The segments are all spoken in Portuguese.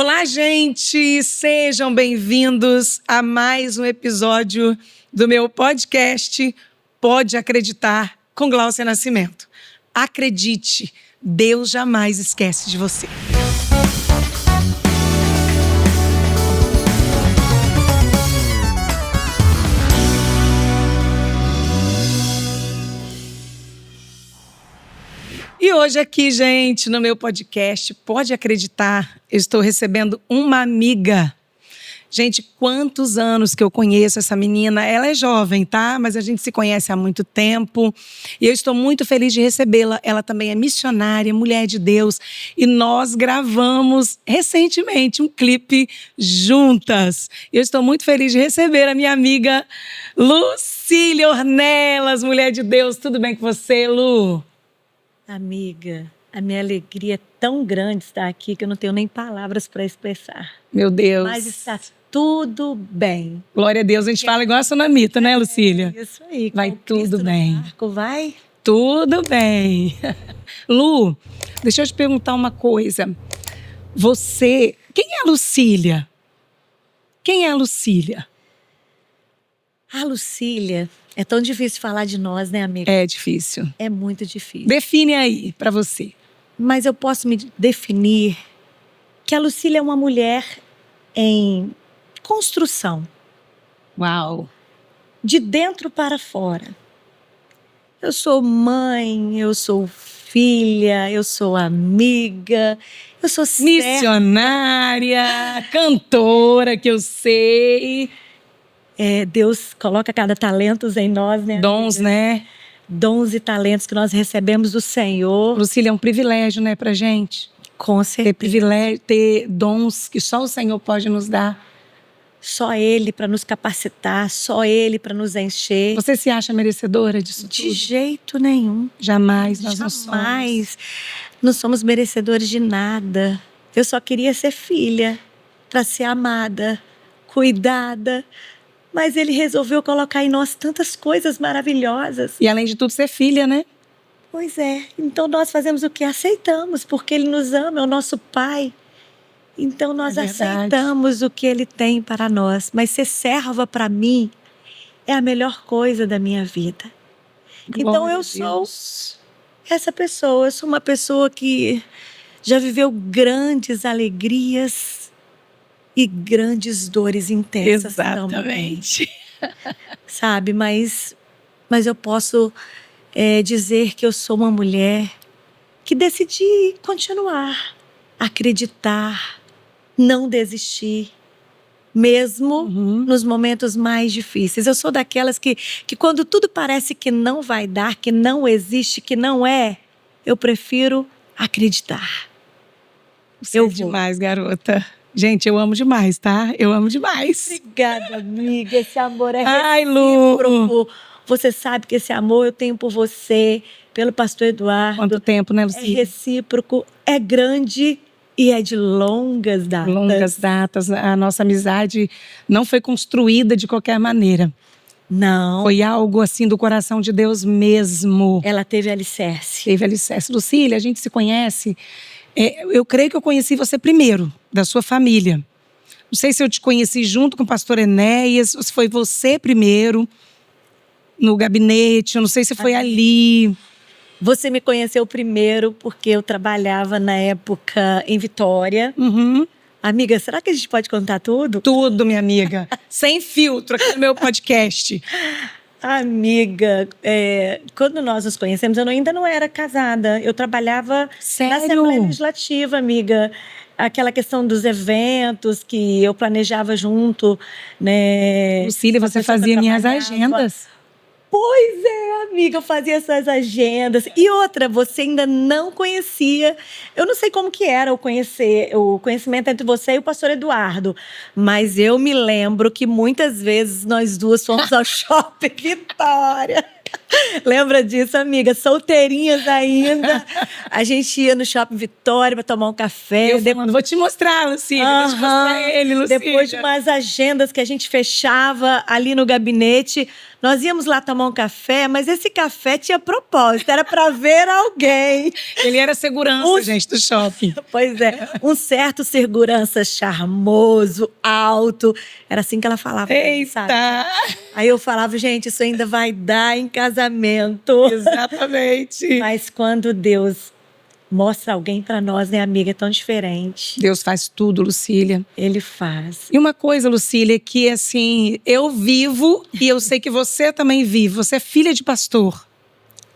Olá, gente! Sejam bem-vindos a mais um episódio do meu podcast Pode Acreditar com Gláucia Nascimento. Acredite, Deus jamais esquece de você. E hoje aqui, gente, no meu podcast, pode acreditar, eu estou recebendo uma amiga. Gente, quantos anos que eu conheço essa menina? Ela é jovem, tá? Mas a gente se conhece há muito tempo. E eu estou muito feliz de recebê-la. Ela também é missionária, mulher de Deus. E nós gravamos recentemente um clipe juntas. Eu estou muito feliz de receber a minha amiga Lucília Ornelas, mulher de Deus. Tudo bem com você, Lu? Amiga, a minha alegria é tão grande estar aqui que eu não tenho nem palavras para expressar. Meu Deus. Mas está tudo bem. Glória a Deus, a gente fala igual a Sunamita, né, Lucília? É isso aí. Vai tudo bem. Marco, vai? Tudo bem. Lu, deixa eu te perguntar uma coisa. Você, quem é a Lucília? Quem é a Lucília? A Lucília, é tão difícil falar de nós, né, amiga? É difícil. É muito difícil. Define aí para você. Mas eu posso me definir que a Lucília é uma mulher em construção. Uau. De dentro para fora. Eu sou mãe, eu sou filha, eu sou amiga, eu sou missionária, cantora, que eu sei. Deus coloca cada talento em nós, né? Dons, amiga? né? Dons e talentos que nós recebemos do Senhor. Lucília, é um privilégio, né, pra gente? Com certeza. Ter privilégio, ter dons que só o Senhor pode nos dar. Só Ele para nos capacitar, só Ele para nos encher. Você se acha merecedora disso tudo? De jeito nenhum. Jamais, nós não somos. Jamais. Não somos merecedores de nada. Eu só queria ser filha, para ser amada, cuidada. Mas Ele resolveu colocar em nós tantas coisas maravilhosas. E além de tudo, ser filha, né? Pois é. Então nós fazemos o que? Aceitamos, porque Ele nos ama, é o nosso Pai. Então nós aceitamos o que Ele tem para nós. Mas ser serva para mim é a melhor coisa da minha vida. Então eu sou essa pessoa. Eu sou uma pessoa que já viveu grandes alegrias e grandes dores intensas. Exatamente. Também. Sabe, mas eu posso dizer que eu sou uma mulher que decidi continuar, acreditar, não desistir, mesmo nos momentos mais difíceis. Eu sou daquelas que quando tudo parece que não vai dar, que não existe, que não é, eu prefiro acreditar. Você é demais, garota. Gente, eu amo demais, tá? Eu amo demais. Obrigada, amiga. Esse amor é Ai, recíproco. Lu. Você sabe que esse amor eu tenho por você, pelo pastor Eduardo. Quanto tempo, né, Lucília? É recíproco, é grande e é de longas datas. Longas datas. A nossa amizade não foi construída de qualquer maneira. Não. Foi algo assim do coração de Deus mesmo. Ela teve alicerce. Teve alicerce. Lucília, a gente se conhece. Eu creio que eu conheci você primeiro, da sua família. Não sei se eu te conheci junto com o pastor Enéas, ou se foi você primeiro, no gabinete, eu não sei se foi ali. Você me conheceu primeiro porque eu trabalhava na época em Vitória. Amiga, será que a gente pode contar tudo? Tudo, minha amiga. Sem filtro, aqui no meu podcast. Amiga, quando nós nos conhecemos, eu ainda não era casada. Eu trabalhava Sério? na Assembleia Legislativa, amiga. Aquela questão dos eventos que eu planejava junto, né? Lucília, você fazia minhas agendas. Pois é, amiga, eu fazia essas agendas. E outra, você ainda não conhecia. Eu não sei como que era o conhecimento entre você e o pastor Eduardo. Mas eu me lembro que muitas vezes nós duas fomos ao Shopping Vitória. Lembra disso, amiga? Solteirinhas ainda. A gente ia no Shopping Vitória para tomar um café. Eu falando, vou te mostrar, Lucília. Vou te mostrar ele, Lucília. Depois de umas agendas que a gente fechava ali no gabinete, nós íamos lá tomar um café, mas esse café tinha propósito, era para ver alguém. Ele era segurança, gente, do shopping. Pois é, um certo segurança charmoso, alto. Era assim que ela falava. Eita! Sabe? Aí eu falava, gente, isso ainda vai dar em casamento. Exatamente. Mas quando Deus mostra alguém para nós, né, amiga, é tão diferente. Deus faz tudo, Lucília. Ele faz. E uma coisa, Lucília, que assim, eu vivo e eu sei que você também vive. Você é filha de pastor.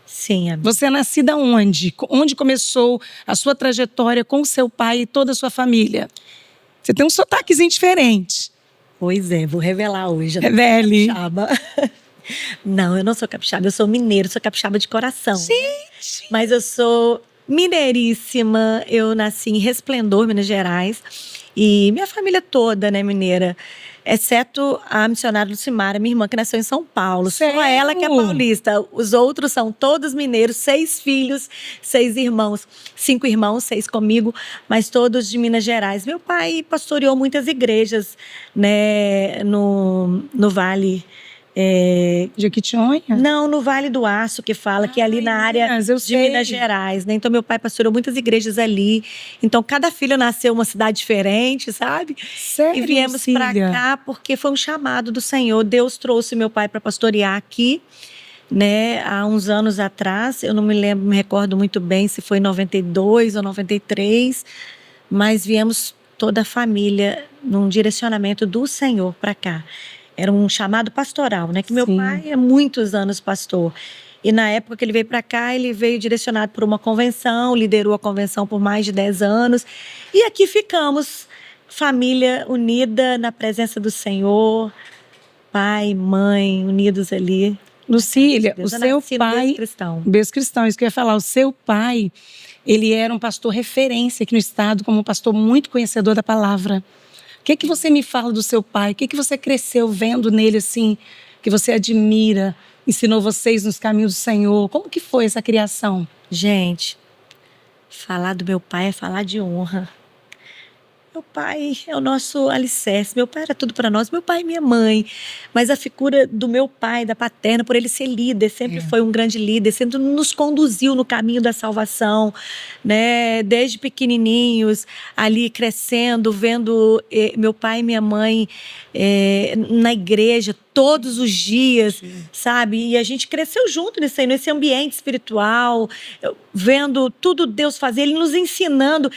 Sim, amiga. Você é nascida onde? Onde começou a sua trajetória com seu pai e toda a sua família? Você tem um sotaquezinho diferente. Pois é, vou revelar hoje. Revele. Capixaba. Não, eu não sou capixaba, eu sou mineiro, sou capixaba de coração. Gente! Mas eu sou mineiríssima, eu nasci em Resplendor, Minas Gerais. E minha família toda, né, mineira. Exceto a missionária Lucimara, minha irmã, que nasceu em São Paulo. Sério? Só ela que é paulista. Os outros são todos mineiros, 6 filhos, 6 irmãos. 5 irmãos, 6 comigo, mas todos de Minas Gerais. Meu pai pastoreou muitas igrejas, né, no Vale. Jequitinhonha? Não, no Vale do Aço, que fala, que é ali na área de Minas Gerais, né? Então, meu pai pastoreou muitas igrejas ali. Então, cada filho nasceu em uma cidade diferente, sabe? Sério, E viemos para cá porque foi um chamado do Senhor. Deus trouxe meu pai para pastorear aqui, né? Há uns anos atrás. Eu não me recordo muito bem se foi em 92 ou 93, mas viemos toda a família num direcionamento do Senhor para cá. Era um chamado pastoral, né? Que meu pai é muitos anos pastor. E na época que ele veio para cá, ele veio direcionado por uma convenção, liderou a convenção por mais de 10 anos. E aqui ficamos, família unida na presença do Senhor, pai, mãe, unidos ali. Lucília, o seu pai... berço cristão. Berço cristão, isso que eu ia falar. O seu pai, ele era um pastor referência aqui no estado, como um pastor muito conhecedor da palavra. O que você me fala do seu pai? O que você cresceu vendo nele, assim, que você admira, ensinou vocês nos caminhos do Senhor? Como que foi essa criação? Gente, falar do meu pai é falar de honra. Meu pai é o nosso alicerce. Meu pai era tudo para nós. Meu pai e minha mãe. Mas a figura do meu pai, da paterna, por ele ser líder, sempre foi um grande líder, sempre nos conduziu no caminho da salvação, né? Desde pequenininhos, ali crescendo, vendo meu pai e minha mãe na igreja todos os dias, sabe? E a gente cresceu junto nesse ambiente espiritual, vendo tudo Deus fazer, Ele nos ensinando.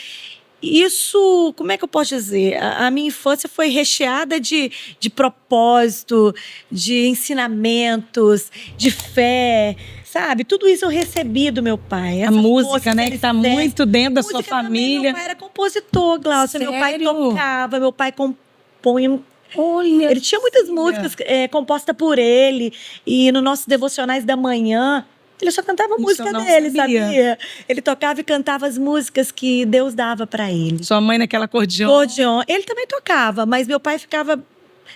Isso, como é que eu posso dizer? A minha infância foi recheada de propósito, de ensinamentos, de fé, sabe? Tudo isso eu recebi do meu pai. A música, né? Que está muito dentro da sua família. Meu pai era compositor, Glaucia. Meu pai tocava, meu pai compunha. Olha, ele tinha muitas músicas compostas por ele. E nos nossos devocionais da manhã, ele só cantava a música dele, sabia? Ele tocava e cantava as músicas que Deus dava para ele. Sua mãe naquela acordeon? Acordeon. Ele também tocava, mas meu pai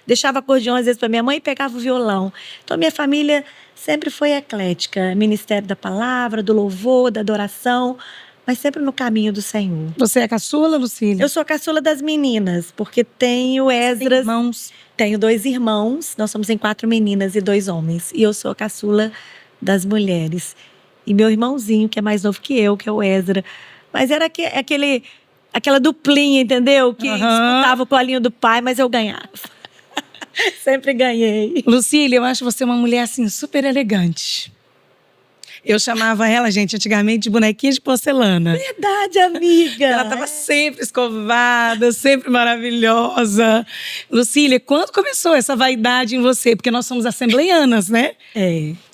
deixava acordeon às vezes para minha mãe e pegava o violão. Então minha família sempre foi eclética, ministério da palavra, do louvor, da adoração, mas sempre no caminho do Senhor. Você é a caçula, Lucília? Eu sou a caçula das meninas, porque tenho Esdras. Irmãos? Tenho 2 irmãos, nós somos em 4 meninas e 2 homens. E eu sou a caçula das mulheres. E meu irmãozinho, que é mais novo que eu, que é o Ezra. Mas era aquela duplinha, entendeu? Que disputava o colinho do pai, mas eu ganhava. Sempre ganhei. Lucília, eu acho você uma mulher, assim, super elegante. Eu chamava ela, gente, antigamente de bonequinha de porcelana. Verdade, amiga. Ela estava sempre escovada, sempre maravilhosa. Lucília, quando começou essa vaidade em você? Porque nós somos assembleianas, né?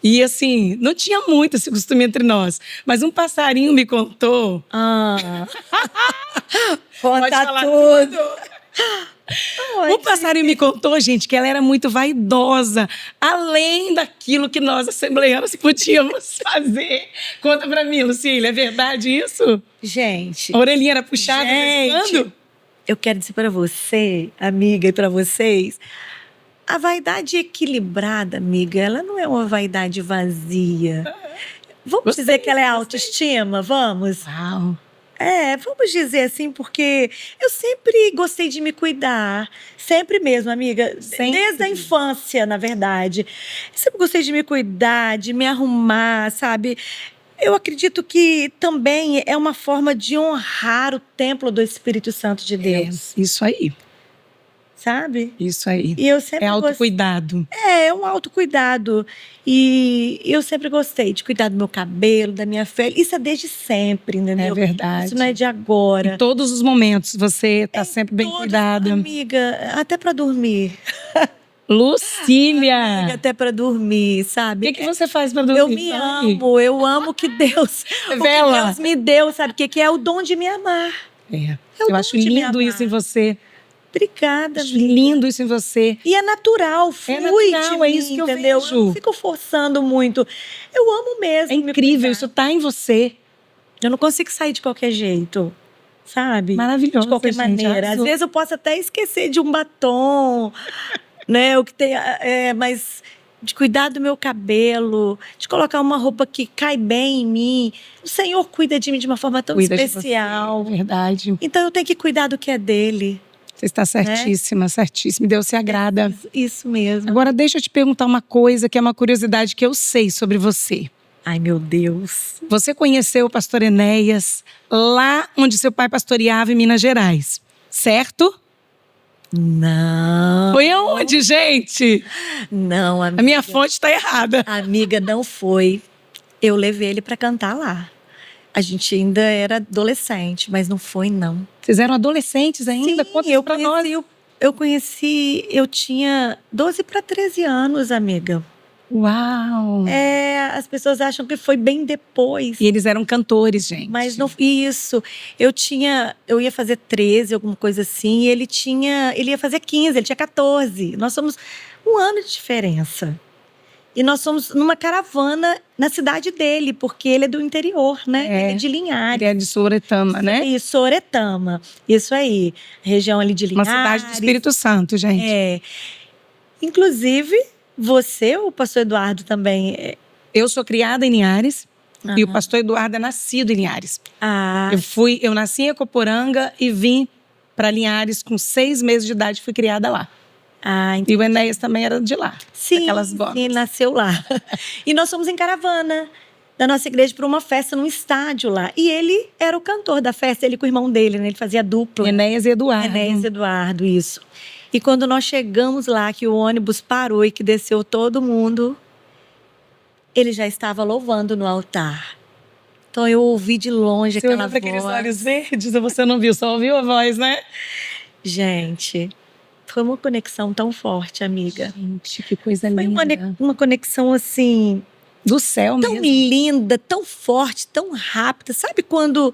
E assim, não tinha muito esse costume entre nós. Mas um passarinho me contou. Conta tudo. Um passarinho me contou, gente, que ela era muito vaidosa, além daquilo que nós, assembleianas, podíamos fazer. Conta pra mim, Lucília, é verdade isso? Gente. A orelhinha era puxada de vez em quando? Eu quero dizer pra você, amiga, e pra vocês, A vaidade equilibrada, amiga, ela não é uma vaidade vazia. Vamos dizer que ela é autoestima? Vamos? Uau. Vamos dizer assim, porque eu sempre gostei de me cuidar. Sempre mesmo, amiga. Sempre. Desde a infância, na verdade. Sempre gostei de me cuidar, de me arrumar, sabe? Eu acredito que também é uma forma de honrar o templo do Espírito Santo de Deus. Isso aí. Sabe? Isso aí. E eu sempre autocuidado. É um autocuidado. E eu sempre gostei de cuidar do meu cabelo, da minha pele. Isso é desde sempre, entendeu? É verdade. Isso não é de agora. Em todos os momentos você está sempre bem cuidada. Amiga, até para dormir. Lucília! Amiga, até para dormir, sabe? O que você faz para dormir? Eu me amo, eu amo que Deus, o que Deus me deu, sabe? Que é o dom de me amar. Eu acho lindo isso em você. Obrigada, acho lindo isso em você. E é natural, flui de mim, é isso que entendeu? eu vejo. Eu não fico forçando muito. Eu amo mesmo. É incrível, isso tá em você. Eu não consigo sair de qualquer jeito, sabe? Maravilhoso, de qualquer maneira. Às vezes eu posso até esquecer de um batom, né? O que tem, mas de cuidar do meu cabelo, de colocar uma roupa que cai bem em mim. O Senhor cuida de mim de uma forma tão especial. De você, verdade. Então eu tenho que cuidar do que é dele. Você está certíssima, certíssima. Deus se agrada. Isso mesmo. Agora, deixa eu te perguntar uma coisa que é uma curiosidade que eu sei sobre você. Ai, meu Deus. Você conheceu o pastor Enéas lá onde seu pai pastoreava em Minas Gerais, certo? Não. Foi aonde, gente? Não, amiga. A minha fonte está errada. Amiga, não foi. Eu levei ele para cantar lá. A gente ainda era adolescente, mas não foi, não. Vocês eram adolescentes ainda? Sim, Conta pra nós. Eu tinha 12 para 13 anos, amiga. Uau! As pessoas acham que foi bem depois. E eles eram cantores, gente. Mas não, isso. Eu ia fazer 13, alguma coisa assim, e ele ia fazer 15, ele tinha 14. Nós somos 1 ano de diferença. E nós somos numa caravana na cidade dele, porque ele é do interior, né? Ele é de Linhares. Ele é de Soretama, né? Isso, Soretama. Isso aí. Região ali de Linhares. Uma cidade do Espírito Santo, gente. Inclusive, você, o pastor Eduardo também. Eu sou criada em Linhares. E o pastor Eduardo é nascido em Linhares. Eu nasci em Ecoporanga e vim para Linhares com 6 meses de idade. Fui criada lá. E o Enéas também era de lá. Sim, ele nasceu lá. E nós fomos em caravana da nossa igreja para uma festa num estádio lá. E ele era o cantor da festa, ele com o irmão dele, né? Ele fazia dupla. Enéas e Eduardo. Enéas e Eduardo, isso. E quando nós chegamos lá, que o ônibus parou e que desceu todo mundo, ele já estava louvando no altar. Então eu ouvi de longe aquela voz. Você olhou para aqueles olhos verdes e você não viu, só ouviu a voz, né? Gente, foi uma conexão tão forte, amiga. Gente, que coisa linda. Foi uma conexão assim... Do céu mesmo. Tão linda, tão forte, tão rápida. Sabe quando...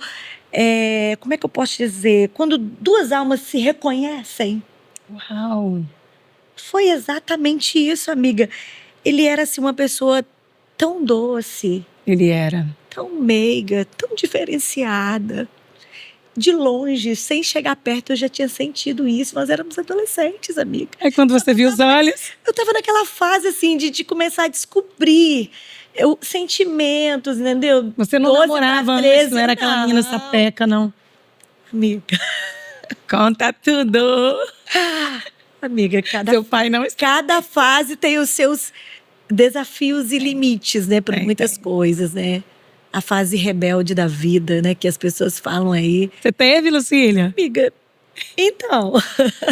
como é que eu posso dizer? Quando 2 almas se reconhecem. Uau! Foi exatamente isso, amiga. Ele era assim, uma pessoa tão doce. Ele era. Tão meiga, tão diferenciada. De longe, sem chegar perto, eu já tinha sentido isso. Nós éramos adolescentes, amiga. É quando você viu os olhos? Eu estava naquela fase, assim, de começar a descobrir sentimentos, entendeu? Você não namorava antes, não era aquela menina sapeca, não? Amiga. Conta tudo. Amiga, seu pai não está. Cada fase tem os seus desafios e limites, né? Para muitas coisas, né? A fase rebelde da vida, né? Que as pessoas falam aí. Você teve, Lucília? Amiga, então...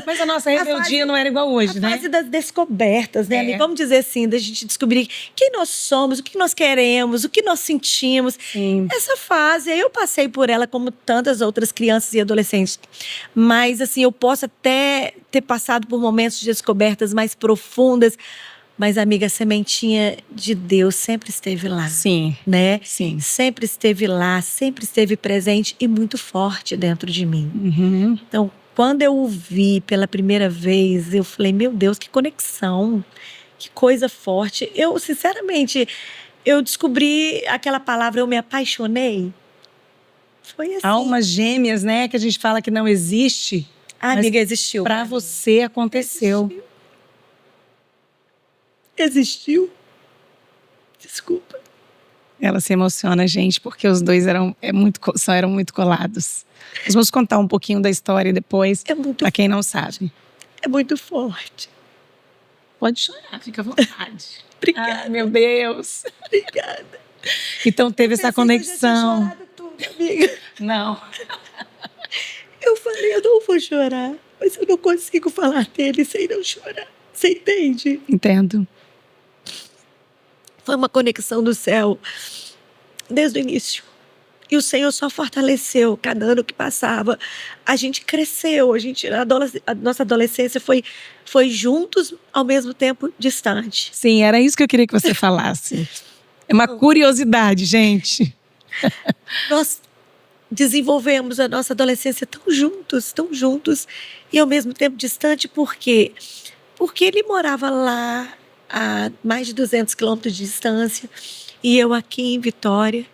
Mas a nossa rebeldia não era igual hoje, né? A fase das descobertas, né, amiga? Vamos dizer assim, da gente descobrir quem nós somos, o que nós queremos, o que nós sentimos. Sim. Essa fase, eu passei por ela como tantas outras crianças e adolescentes. Mas, assim, eu posso até ter passado por momentos de descobertas mais profundas. Mas, amiga, a sementinha de Deus sempre esteve lá. Sim. Né? Sim. Sempre esteve lá, sempre esteve presente e muito forte dentro de mim. Uhum. Então, quando eu o vi pela primeira vez, eu falei, meu Deus, que conexão, que coisa forte. Eu, sinceramente, eu descobri aquela palavra, eu me apaixonei. Foi assim. Almas gêmeas, né? Que a gente fala que não existe. Amiga, existiu. Para você aconteceu. Existiu. existiu. Desculpa. Ela se emociona, gente, porque os dois eram muito colados. Nós vamos contar um pouquinho da história depois, para quem não sabe. É muito forte. Pode chorar, fica à vontade. Obrigada. Ai, meu Deus. Obrigada. Então teve essa conexão. Eu já tinha chorado tudo, amiga. Não. Eu falei, eu não vou chorar, mas eu não consigo falar dele sem não chorar. Você entende? Entendo. Foi uma conexão do céu desde o início. E o Senhor só fortaleceu cada ano que passava. A gente cresceu, a nossa adolescência foi juntos, ao mesmo tempo distante. Sim, era isso que eu queria que você falasse. É uma curiosidade, gente. Nós desenvolvemos a nossa adolescência tão juntos, e ao mesmo tempo distante. Por quê? Porque ele morava lá a mais de 200 quilômetros de distância e eu aqui em Vitória,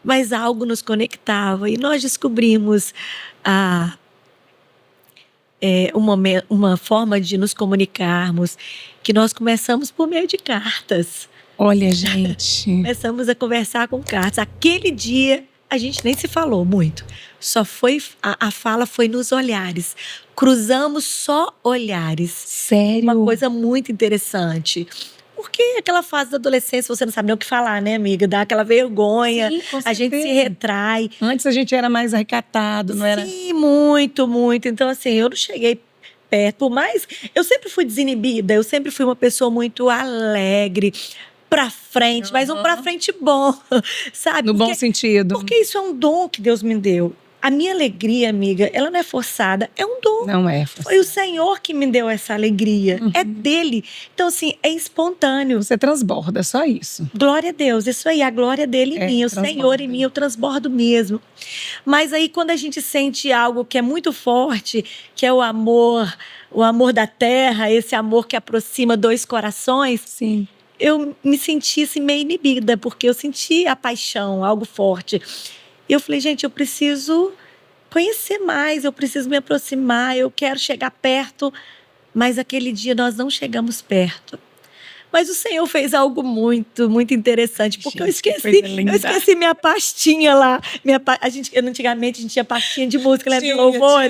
mas algo nos conectava e nós descobrimos uma forma de nos comunicarmos, que nós começamos por meio de cartas. Olha, gente. Começamos a conversar com cartas. Aquele dia a gente nem se falou muito. Só foi a fala foi nos olhares. Cruzamos só olhares. Sério? Uma coisa muito interessante. Porque aquela fase da adolescência, você não sabe nem o que falar, né, amiga? Dá aquela vergonha. Sim, com a gente se certeza. retrai. Antes a gente era mais recatado, não era? Sim, muito, muito. Então, assim, eu não cheguei perto. Por mais... Eu sempre fui desinibida. Eu sempre fui uma pessoa muito alegre, pra frente, mas um pra frente bom, sabe? No bom sentido. Porque isso é um dom que Deus me deu. A minha alegria, amiga, ela não é forçada, é um dom. Não é forçada. Foi o Senhor que me deu essa alegria, é dele. Então, assim, é espontâneo. Você transborda, só isso. Glória a Deus, isso aí, a glória dele em mim, o transborda. Senhor em mim, eu transbordo mesmo. Mas aí, quando a gente sente algo que é muito forte, que é o amor da terra, esse amor que aproxima dois corações, Sim. eu me senti assim, meio inibida, porque eu senti a paixão, algo forte. E eu falei, gente, eu preciso conhecer mais, eu preciso me aproximar, eu quero chegar perto. Mas aquele dia nós não chegamos perto. Mas o Senhor fez algo muito, muito interessante, porque Gente, eu esqueci minha pastinha lá. Antigamente a gente tinha pastinha de música, lembra de louvor?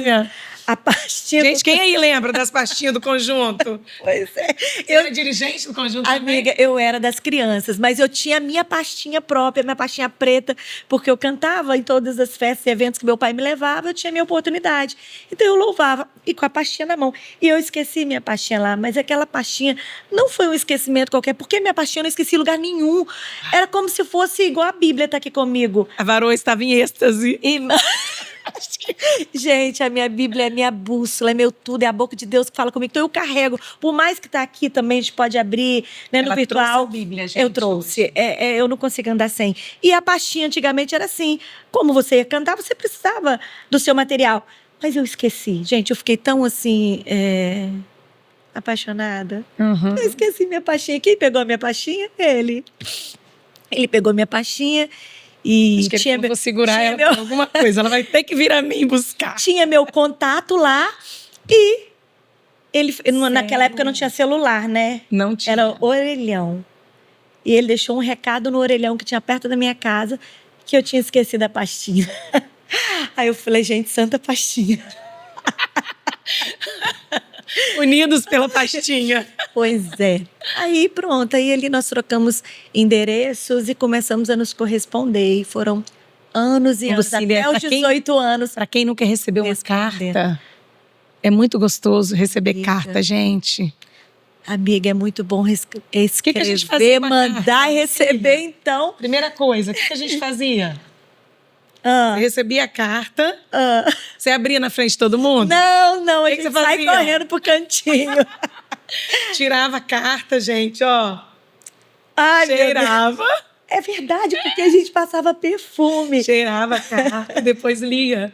A pastinha. Gente, quem aí lembra das pastinhas do conjunto? Pois é. Eu era dirigente do conjunto Amiga, também? eu era das crianças, mas eu tinha a minha pastinha própria, minha pastinha preta, porque eu cantava em todas as festas e eventos que meu pai me levava, eu tinha minha oportunidade. Então eu louvava, e com a pastinha na mão. E eu esqueci minha pastinha lá, mas aquela pastinha não foi um esquecimento qualquer, porque minha pastinha eu não esqueci em lugar nenhum. Era como se fosse igual a Bíblia tá aqui comigo. A varoa estava em êxtase. Gente, a minha Bíblia é minha bússola, é meu tudo, é a boca de Deus que fala comigo. Então eu carrego, por mais que tá aqui também, a gente pode abrir, né, no virtual. Trouxe a Bíblia, gente, eu trouxe, eu não consigo andar sem. E a pastinha antigamente era assim, como você ia cantar, você precisava do seu material. Mas eu esqueci, gente, eu fiquei tão assim, apaixonada. Eu esqueci minha pastinha. Quem pegou a minha pastinha? Ele. Ele pegou minha pastinha. E acho que eu vou segurar ela por alguma coisa. Ela vai ter que vir a mim buscar. Tinha meu contato lá e ele, naquela época não tinha celular, né? Não tinha. Era orelhão. E ele deixou um recado no orelhão que tinha perto da minha casa que eu tinha esquecido a pastinha. Aí eu falei, gente, santa pastinha. Unidos pela pastinha. Pois é. Aí pronto, aí ali nós trocamos endereços e começamos a nos corresponder. E foram anos e anos, até os 18 anos. Para quem nunca recebeu uma carta, é muito gostoso receber carta, gente. Amiga, é muito bom escrever, que a gente fazia mandar carta, e receber, então. Primeira coisa, o que a gente fazia? Você recebia a carta, você abria na frente de todo mundo? Não, a que gente você sai fazia? correndo pro cantinho. Tirava a carta, gente, ó. Ai, cheirava. É verdade, porque a gente passava perfume. Cheirava a carta, depois lia.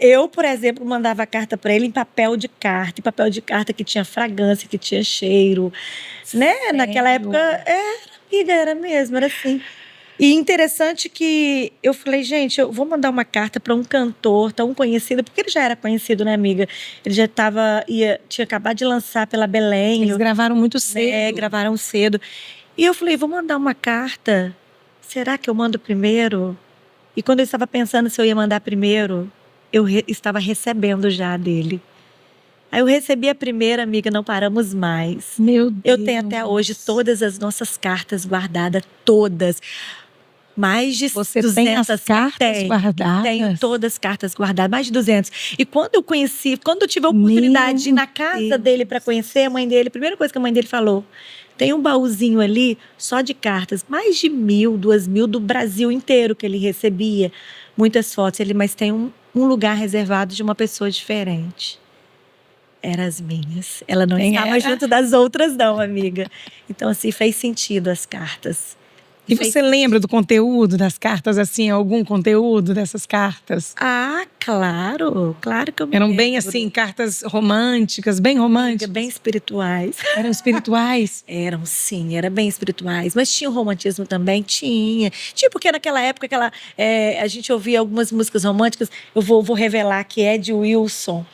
Eu, por exemplo, mandava a carta para ele em papel de carta que tinha fragrância, que tinha cheiro, né? Sério? Naquela época, amiga, era mesmo, era assim. E interessante que eu falei, gente, eu vou mandar uma carta para um cantor tão conhecido, porque ele já era conhecido, né, amiga? Ele já tinha acabado de lançar pela Belém. Eles gravaram muito cedo. Gravaram cedo. E eu falei, vou mandar uma carta. Será que eu mando primeiro? E quando eu estava pensando se eu ia mandar primeiro, eu estava recebendo já dele. Aí eu recebi a primeira, amiga, não paramos mais. Meu Deus. Eu tenho até hoje todas as nossas cartas guardadas, todas. Mais de Você 200. tem as cartas guardadas? Tenho todas as cartas guardadas, mais de 200. E quando eu tive a oportunidade de ir na casa dele para conhecer a mãe dele, a primeira coisa que a mãe dele falou, tem um baúzinho ali só de cartas, mais de 1.000, 2.000 do Brasil inteiro que ele recebia. Muitas fotos, mas tem um lugar reservado de uma pessoa diferente. Eram as minhas. Ela não estava junto das outras, não, amiga. Então, assim, fez sentido as cartas. E você lembra do conteúdo das cartas, assim, algum conteúdo dessas cartas? Ah, claro que eu me Eram lembro. bem assim, cartas românticas, bem românticas? Bem espirituais. Eram espirituais? Eram, sim, eram bem espirituais. Mas tinha o romantismo também? Tinha. Tinha, porque naquela época a gente ouvia algumas músicas românticas. Eu vou revelar que é de Wilson.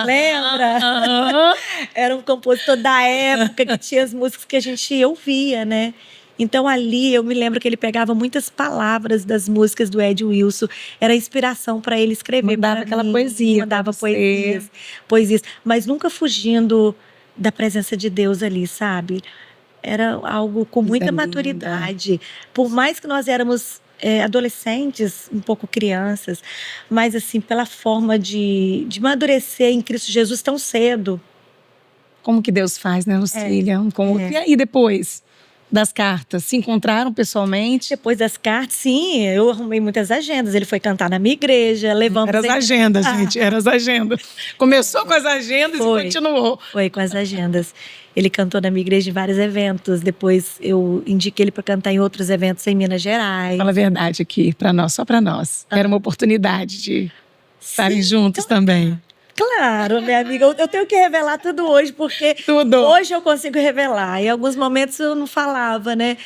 Lembra? Era um compositor da época que tinha as músicas que a gente ouvia, né? Então ali eu me lembro que ele pegava muitas palavras das músicas do Ed Wilson, era inspiração para ele escrever. Mandava aquela poesia. Mandava poesias, mas nunca fugindo da presença de Deus ali, sabe? Era algo com muita maturidade. Por mais que nós éramos adolescentes, um pouco crianças, mas assim, pela forma de amadurecer em Cristo Jesus tão cedo. Como que Deus faz, né, Lucília? E aí depois das cartas, se encontraram pessoalmente? Depois das cartas, sim, eu arrumei muitas agendas. Ele foi cantar na minha igreja, levamos... Eram as agendas, gente, eram as agendas. Começou com as agendas e continuou. Foi com as agendas. Ele cantou na minha igreja em vários eventos. Depois eu indiquei ele para cantar em outros eventos em Minas Gerais. Fala a verdade aqui, para nós, só para nós. Era uma oportunidade de estarem juntos também. Claro, minha amiga, eu tenho que revelar tudo hoje, porque hoje eu consigo revelar. Em alguns momentos eu não falava, né?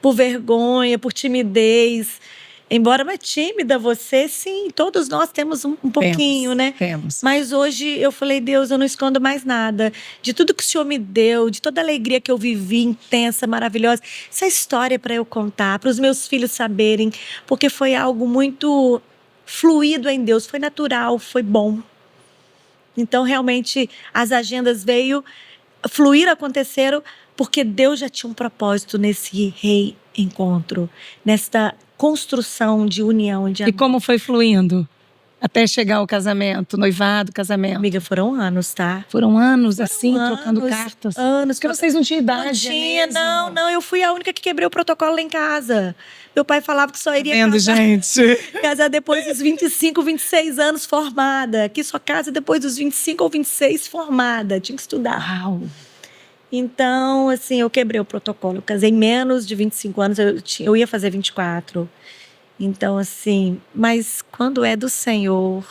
Por vergonha, por timidez. Embora mais tímida você, sim, todos nós temos um pouquinho, né? Temos. Mas hoje eu falei, Deus, eu não escondo mais nada. De tudo que o Senhor me deu, de toda a alegria que eu vivi, intensa, maravilhosa. Essa história é para eu contar, para os meus filhos saberem, porque foi algo muito fluido em Deus, foi natural, foi bom. Então, realmente, as agendas aconteceram, porque Deus já tinha um propósito nesse reencontro, nesta construção de união. E como foi fluindo? Até chegar ao casamento, noivado, casamento. Amiga, foram anos, tá? Foram anos trocando cartas. Anos. Porque vocês não tinham idade. Não tinha, não. Eu fui a única que quebrei o protocolo lá em casa. Meu pai falava que só iria casar depois dos 25, 26 anos formada. Que só casa depois dos 25 ou 26 formada. Tinha que estudar. Uau! Então, assim, eu quebrei o protocolo. Eu casei menos de 25 anos. Eu ia fazer 24. Então, assim, mas quando é do Senhor,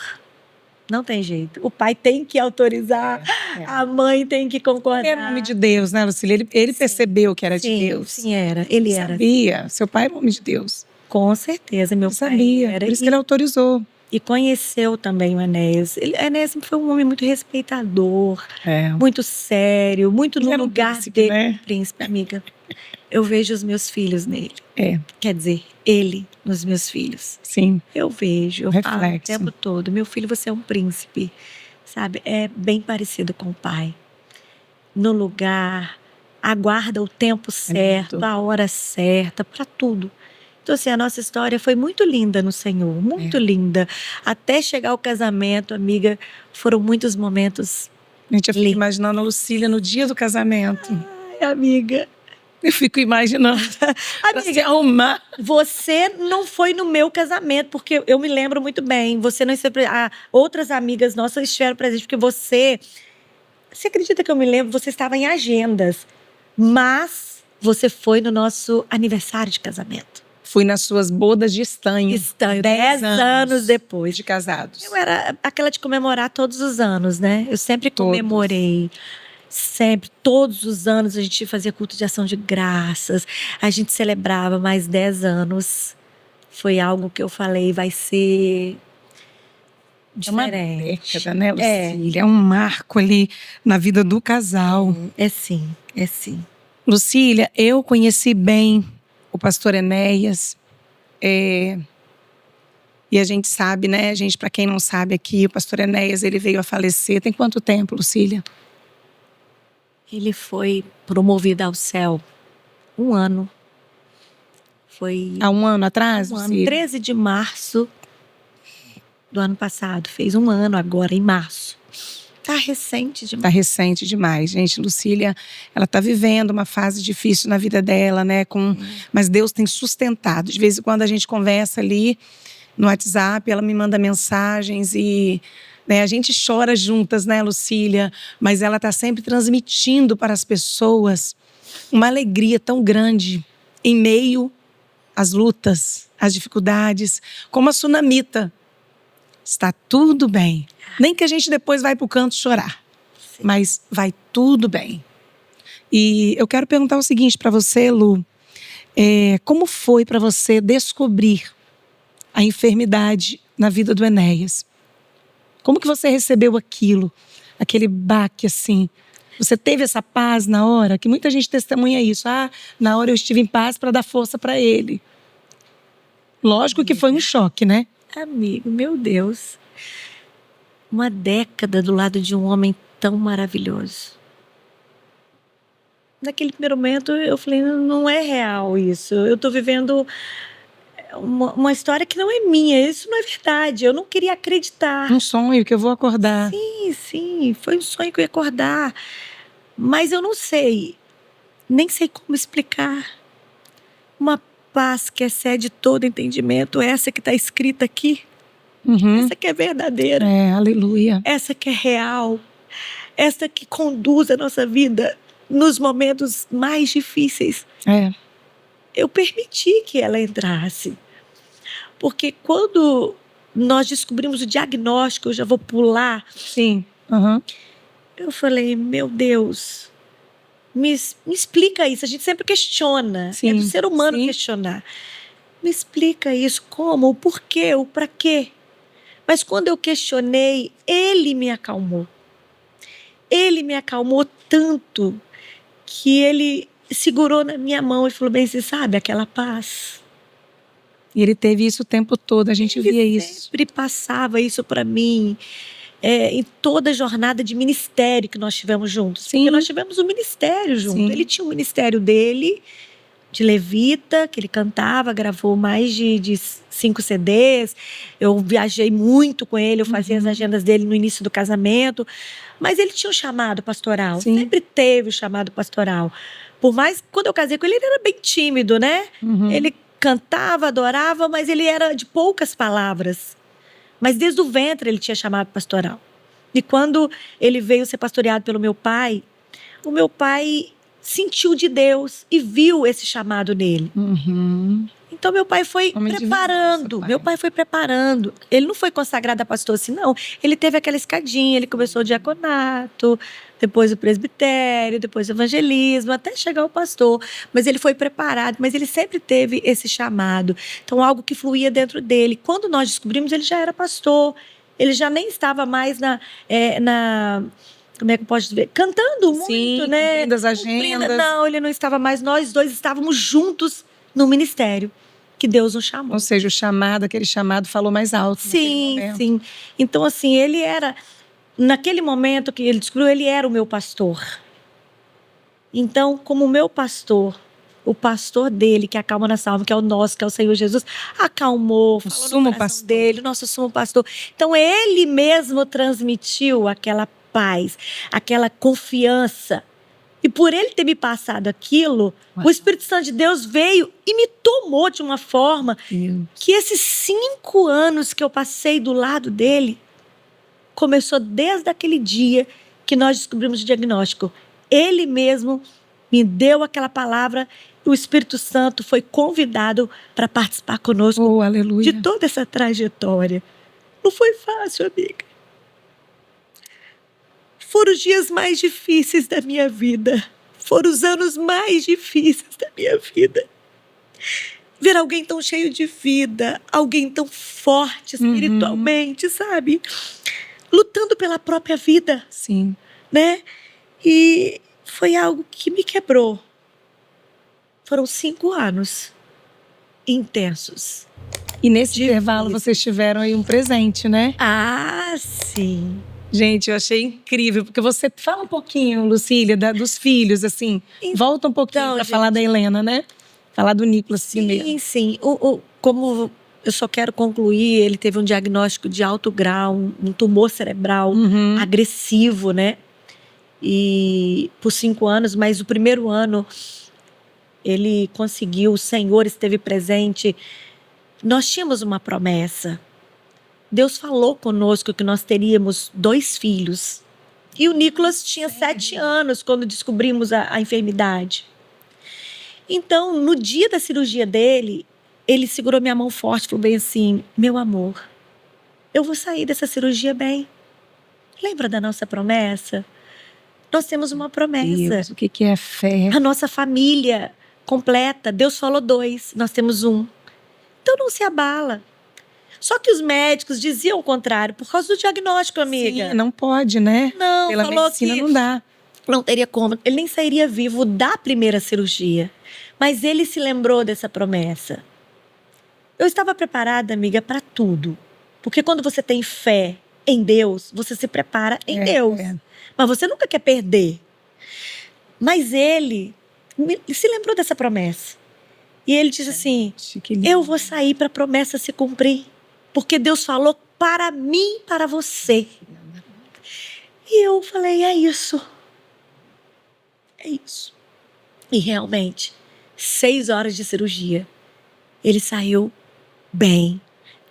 não tem jeito. O pai tem que autorizar, a mãe tem que concordar. Era o homem de Deus, né, Lucília? Ele percebeu que era de Deus. Sim, era. Ele era. Sabia. Seu pai era o homem de Deus. Com certeza, meu pai sabia. Por isso que ele autorizou. E conheceu também o Enéas. Enéas foi um homem muito respeitador, muito sério, muito no lugar dele. Né? Príncipe, amiga. Eu vejo os meus filhos nele. Quer dizer, ele nos meus filhos. Sim. Eu vejo, eu falo o tempo todo. Meu filho, você é um príncipe. Sabe? É bem parecido com o pai. No lugar, aguarda o tempo certo, a hora certa, para tudo. Então, assim, a nossa história foi muito linda no Senhor, muito linda. Até chegar ao casamento, amiga, foram muitos momentos. Gente, eu fico imaginando a Lucília no dia do casamento. Ai, amiga. Eu fico imaginando. Amiga, você não foi no meu casamento, porque eu me lembro muito bem. Você não esteve. Outras amigas nossas estiveram presentes, porque você acredita que eu me lembro? Você estava em agendas, mas você foi no nosso aniversário de casamento. Fui nas suas bodas de estanho. 10 anos depois. De casados. Eu era aquela de comemorar todos os anos, né? Eu sempre comemorei. Sempre, todos os anos a gente fazia culto de ação de graças, a gente celebrava mais 10 anos. Foi algo que eu falei, vai ser É uma diferente. década, né, Lucília? É um marco ali na vida do casal. É sim, é sim. Lucília, eu conheci bem o pastor Enéas. E a gente sabe, né, gente, para quem não sabe aqui, o pastor Enéas, ele veio a falecer. Tem quanto tempo, Lucília? Ele foi promovido ao céu 1 ano. Foi Há 1 ano atrás, um ano, Lucília? 13 de março do ano passado. Fez 1 ano agora, em março. Tá recente demais. Tá recente demais, gente. Lucília, ela tá vivendo uma fase difícil na vida dela, né? Mas Deus tem sustentado. De vez em quando a gente conversa ali no WhatsApp, ela me manda mensagens e, né, a gente chora juntas, né, Lucília? Mas ela tá sempre transmitindo para as pessoas uma alegria tão grande em meio às lutas, às dificuldades, como a sunamita. Está tudo bem. Nem que a gente depois vai para o canto chorar, mas vai tudo bem. E eu quero perguntar o seguinte para você, Lu. Como foi para você descobrir a enfermidade na vida do Enéas? Como que você recebeu aquilo? Aquele baque assim? Você teve essa paz na hora? Que muita gente testemunha isso. Na hora eu estive em paz para dar força para ele. Lógico que foi um choque, né? Amigo, meu Deus. 1 década do lado de um homem tão maravilhoso. Naquele primeiro momento eu falei, não é real isso. Eu tô vivendo uma história que não é minha. Isso não é verdade. Eu não queria acreditar. Um sonho que eu vou acordar. Sim. Foi um sonho que eu ia acordar. Mas eu não sei. Nem sei como explicar. Uma paz que excede todo entendimento. Essa que está escrita aqui. Essa que é verdadeira. Aleluia. Essa que é real. Essa que conduz a nossa vida nos momentos mais difíceis. Eu permiti que ela entrasse. Porque quando nós descobrimos o diagnóstico, eu já vou pular. Sim. Eu falei, meu Deus, me explica isso. A gente sempre questiona. Sim, é do ser humano questionar. Me explica isso, como, o porquê, o para quê. Mas quando eu questionei, ele me acalmou. Ele me acalmou tanto que ele segurou na minha mão e falou bem, você sabe, aquela paz. E ele teve isso o tempo todo, a gente via isso. Ele sempre passava isso para mim. Em toda a jornada de ministério que nós tivemos juntos. Sim. Porque nós tivemos um ministério junto. Sim. Ele tinha um ministério dele, de levita, que ele cantava, gravou mais de 5 CDs. Eu viajei muito com ele, eu fazia as agendas dele no início do casamento. Mas ele tinha um chamado pastoral. Sim. Sempre teve o chamado pastoral. Por mais, quando eu casei com ele, ele era bem tímido, né? Ele cantava, adorava, mas ele era de poucas palavras. Mas desde o ventre ele tinha chamado pastoral. E quando ele veio ser pastoreado pelo meu pai, o meu pai sentiu de Deus e viu esse chamado nele. Então meu pai foi preparando. Meu pai foi preparando. Ele não foi consagrado a pastor assim, não. Ele teve aquela escadinha, ele começou o diaconato, depois o presbitério, depois o evangelismo, até chegar ao pastor. Mas ele foi preparado, mas ele sempre teve esse chamado. Então algo que fluía dentro dele. Quando nós descobrimos, ele já era pastor. Ele já nem estava mais como é que eu posso dizer? Cantando muito, né? Cumprindo as agendas. Não, ele não estava mais. Nós dois estávamos juntos no ministério que Deus nos chamou. Ou seja, aquele chamado falou mais alto. Sim. Então, assim, ele era... Naquele momento que ele descobriu, ele era o meu pastor. Então, como o meu pastor, o pastor dele, que acalma nossa alma, que é o nosso, que é o Senhor Jesus, acalmou, falou no sumo coração pastor dele, nosso sumo pastor. Então, ele mesmo transmitiu aquela paz, aquela confiança. E por ele ter me passado aquilo, o Espírito Santo de Deus veio e me tomou de uma forma que esses 5 anos que eu passei do lado dele, começou desde aquele dia que nós descobrimos o diagnóstico. Ele mesmo me deu aquela palavra e o Espírito Santo foi convidado para participar conosco de toda essa trajetória. Não foi fácil, amiga. Foram os dias mais difíceis da minha vida. Foram os anos mais difíceis da minha vida. Ver alguém tão cheio de vida, alguém tão forte espiritualmente, sabe? Lutando pela própria vida. Sim. Né? E foi algo que me quebrou. Foram 5 anos intensos. E nesse intervalo vocês tiveram aí um presente, né? Ah, sim. Gente, eu achei incrível, porque você fala um pouquinho, Lucília, dos filhos, assim. Volta um pouquinho para falar da Helena, né? Falar do Nicolas primeiro. Sim. Como eu só quero concluir, ele teve um diagnóstico de alto grau, um tumor cerebral agressivo, né? E por 5 anos, mas o primeiro ano ele conseguiu, o Senhor esteve presente. Nós tínhamos uma promessa. Deus falou conosco que nós teríamos 2 filhos. E o Nicolas tinha 7 anos quando descobrimos a enfermidade. Então, no dia da cirurgia dele, ele segurou minha mão forte e falou bem assim: meu amor, eu vou sair dessa cirurgia bem. Lembra da nossa promessa? Nós temos uma promessa. Deus, o que é fé? A nossa família completa, Deus falou 2, nós temos 1. Então não se abala. Só que os médicos diziam o contrário, por causa do diagnóstico, amiga. Sim, não pode, né? Não, pela falou medicina que não dá. Não teria como. Ele nem sairia vivo da primeira cirurgia. Mas ele se lembrou dessa promessa. Eu estava preparada, amiga, para tudo. Porque quando você tem fé em Deus, você se prepara em Deus. Mas você nunca quer perder. Mas ele se lembrou dessa promessa. E ele disse assim: eu vou sair para a promessa se cumprir. Porque Deus falou para mim, para você. E eu falei: é isso. É isso. E realmente, 6 horas de cirurgia, ele saiu bem,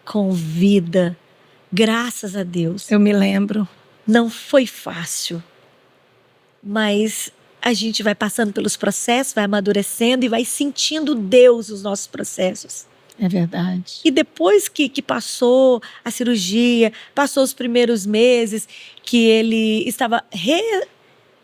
com vida, graças a Deus. Eu me lembro. Não foi fácil, mas a gente vai passando pelos processos, vai amadurecendo e vai sentindo Deus nos nossos processos. É verdade. E depois que passou a cirurgia, passou os primeiros meses, que ele estava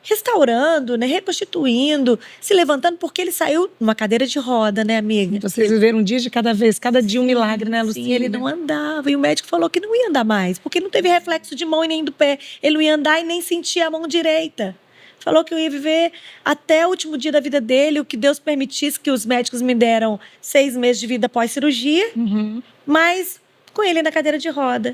restaurando, né, reconstituindo, se levantando, porque ele saiu numa cadeira de roda, né, amiga? Vocês viveram um dia de cada vez, cada dia um milagre, né, Lucília? Sim, ele não andava, e o médico falou que não ia andar mais, porque não teve reflexo de mão e nem do pé. Ele não ia andar e nem sentia a mão direita. Falou que eu ia viver até o último dia da vida dele, o que Deus permitisse, que os médicos me deram 6 meses de vida pós-cirurgia, mas com ele na cadeira de roda.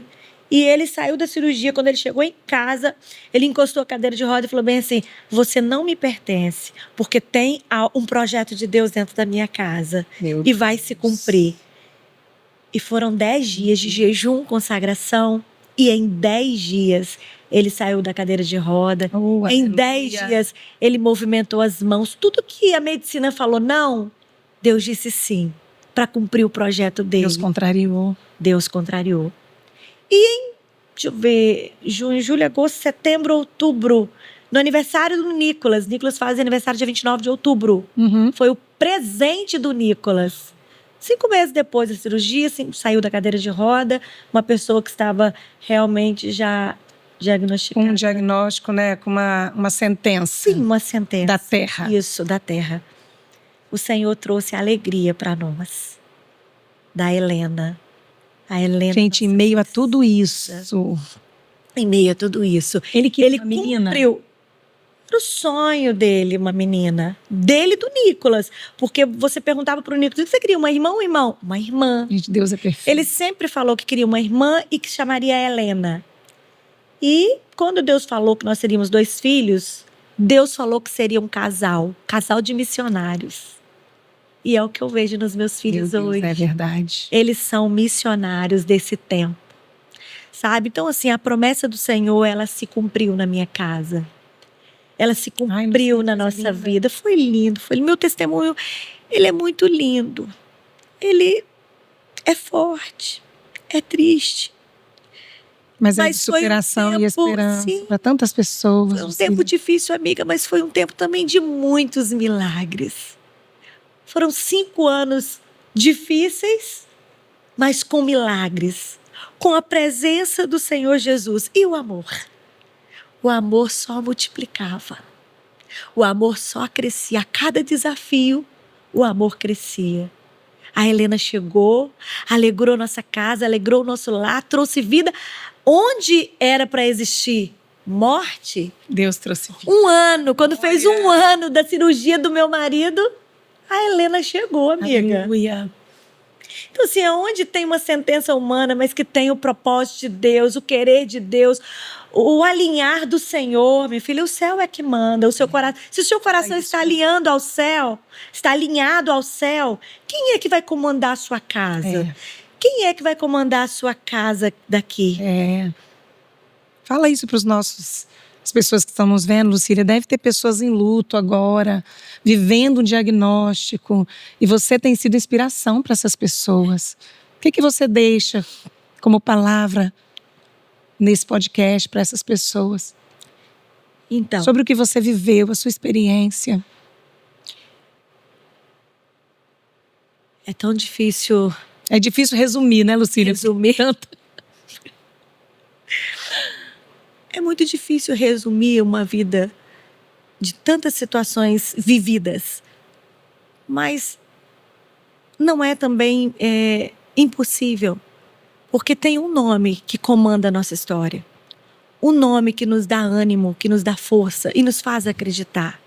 E ele saiu da cirurgia, quando ele chegou em casa, ele encostou a cadeira de roda e falou bem assim: você não me pertence, porque tem um projeto de Deus dentro da minha casa. E vai se cumprir. E foram 10 dias de jejum, consagração, e em 10 dias ele saiu da cadeira de roda. Em 10 dias ele movimentou as mãos. Tudo que a medicina falou não, Deus disse sim, para cumprir o projeto dele. Deus contrariou. Deus contrariou. E em, deixa eu ver, junho, julho, agosto, setembro, outubro, no aniversário do Nicolas. Nicolas faz aniversário dia 29 de outubro. Foi o presente do Nicolas. 5 meses depois da cirurgia, saiu da cadeira de roda. Uma pessoa que estava realmente já diagnosticada. Com um diagnóstico, né? Com uma sentença. Sim, uma sentença. Da terra. Isso, da terra. O Senhor trouxe alegria para nós. Da Helena. A Helena. Gente, em meio a tudo isso. Em meio a tudo isso. Ele cumpriu. Era o sonho dele, uma menina. Dele e do Nicolas. Porque você perguntava para o Nicolas: você queria uma irmã ou um irmão? Uma irmã. Gente, Deus é perfeito. Ele sempre falou que queria uma irmã e que chamaria a Helena. E quando Deus falou que nós teríamos 2 filhos, Deus falou que seria um casal de missionários. E é o que eu vejo nos meus filhos hoje. É verdade. Eles são missionários desse tempo. Sabe? Então, assim, a promessa do Senhor, ela se cumpriu na minha casa. Ela se cumpriu na nossa vida. Foi lindo. Meu testemunho, ele é muito lindo. Ele é forte, é triste. Mas é de superação e esperança para tantas pessoas. Foi um tempo difícil, amiga, mas foi um tempo também de muitos milagres. Foram 5 anos difíceis, mas com milagres. Com a presença do Senhor Jesus e o amor. o amor só multiplicava. O amor só crescia. A cada desafio, o amor crescia. A Helena chegou, alegrou nossa casa, alegrou o nosso lar, trouxe vida. Onde era para existir morte? Deus trouxe vida. 1 ano, quando fez 1 ano da cirurgia do meu marido, a Helena chegou, amiga. Aleluia. Então, assim, onde tem uma sentença humana, mas que tem o propósito de Deus, o querer de Deus, o alinhar do Senhor, minha filha, o céu é que manda, o seu coração. Se o seu coração está alinhando ao céu, está alinhado ao céu, quem é que vai comandar a sua casa? Quem é que vai comandar a sua casa daqui? Fala isso para as pessoas que estão nos vendo, Lucília. Deve ter pessoas em luto agora, vivendo um diagnóstico, e você tem sido inspiração para essas pessoas. O que você deixa como palavra nesse podcast para essas pessoas? Então, sobre o que você viveu, a sua experiência. É tão difícil. É difícil resumir, né, Lucília? Resumir. É muito difícil resumir uma vida de tantas situações vividas. Mas não é também impossível. Porque tem um nome que comanda a nossa história. Um nome que nos dá ânimo, que nos dá força e nos faz acreditar.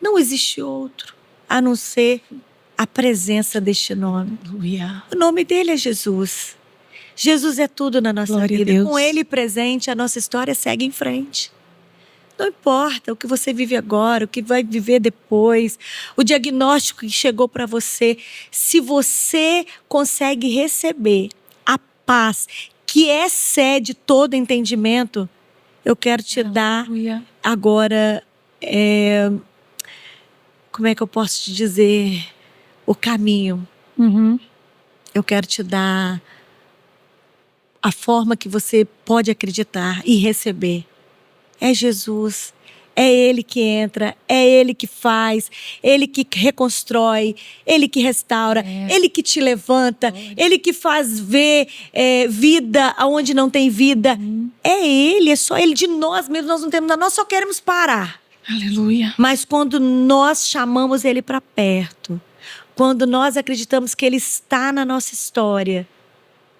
Não existe outro a não ser a presença deste nome. Aleluia. O nome dele é Jesus. Jesus é tudo na nossa Glória vida. a Deus. Com ele presente, a nossa história segue em frente. Não importa o que você vive agora, o que vai viver depois, o diagnóstico que chegou para você. Se você consegue receber a paz que excede todo entendimento, eu quero te dar agora, como é que eu posso te dizer, o caminho. Eu quero te dar a forma que você pode acreditar e receber. É Jesus, é Ele que entra, é Ele que faz, Ele que reconstrói, Ele que restaura, Ele que te levanta, Ele que faz ver vida onde não tem vida. É Ele, é só Ele. De nós mesmos nós não temos nada, nós só queremos parar. Aleluia. Mas quando nós chamamos Ele para perto, quando nós acreditamos que Ele está na nossa história,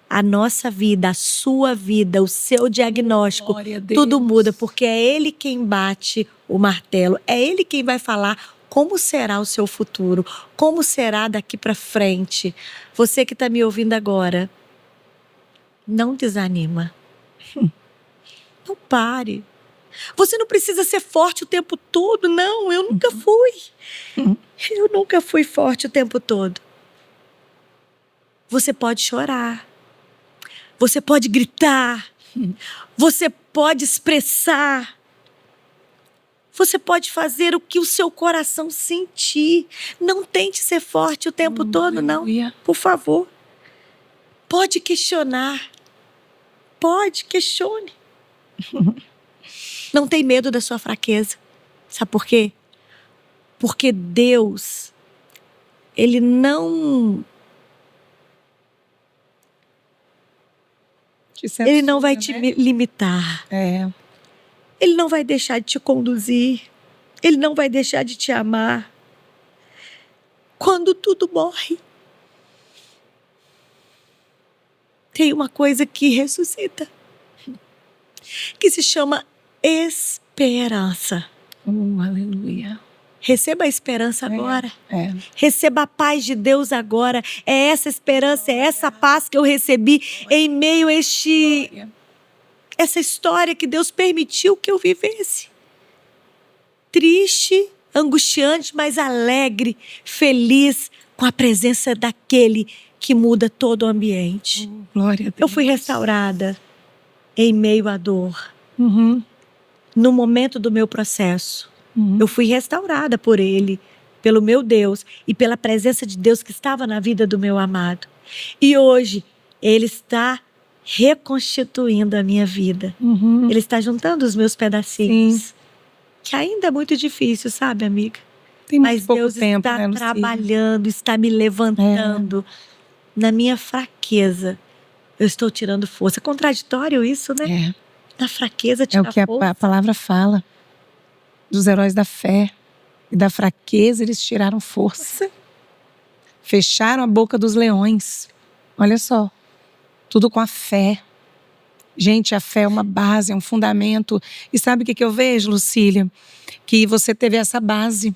a nossa vida, a sua vida, o seu diagnóstico, tudo muda, porque é Ele quem bate o martelo, é Ele quem vai falar como será o seu futuro, como será daqui para frente. Você que está me ouvindo agora, não desanima. Não pare. Você não precisa ser forte o tempo todo, não, eu nunca fui. Eu nunca fui forte o tempo todo. Você pode chorar. Você pode gritar, você pode expressar, você pode fazer o que o seu coração sentir. Não tente ser forte o tempo todo, não. Por favor. Pode questionar. Pode, questione. Não tem medo da sua fraqueza. Sabe por quê? Porque Deus, Ele não vai te limitar. Ele não vai deixar de te conduzir. Ele não vai deixar de te amar. Quando tudo morre, tem uma coisa que ressuscita, que se chama esperança. Aleluia. Receba a esperança agora. Receba a paz de Deus agora. É essa esperança, é essa paz que eu recebi em meio a essa história que Deus permitiu que eu vivesse. Triste, angustiante, mas alegre, feliz com a presença daquele que muda todo o ambiente. Glória a Deus. Eu fui restaurada em meio à dor. No momento do meu processo. Eu fui restaurada por Ele, pelo meu Deus e pela presença de Deus que estava na vida do meu amado. E hoje, Ele está reconstituindo a minha vida. Ele está juntando os meus pedacinhos. Sim. Que ainda é muito difícil, sabe, amiga? Mas Deus está trabalhando, está me levantando. Na minha fraqueza, eu estou tirando força. É contraditório isso, né? Na fraqueza É tira o que a força. palavra fala. Dos heróis da fé. E da fraqueza eles tiraram força. Fecharam a boca dos leões. Olha só. Tudo com a fé. Gente, a fé é uma base, é um fundamento. E sabe o que eu vejo, Lucília? Que você teve essa base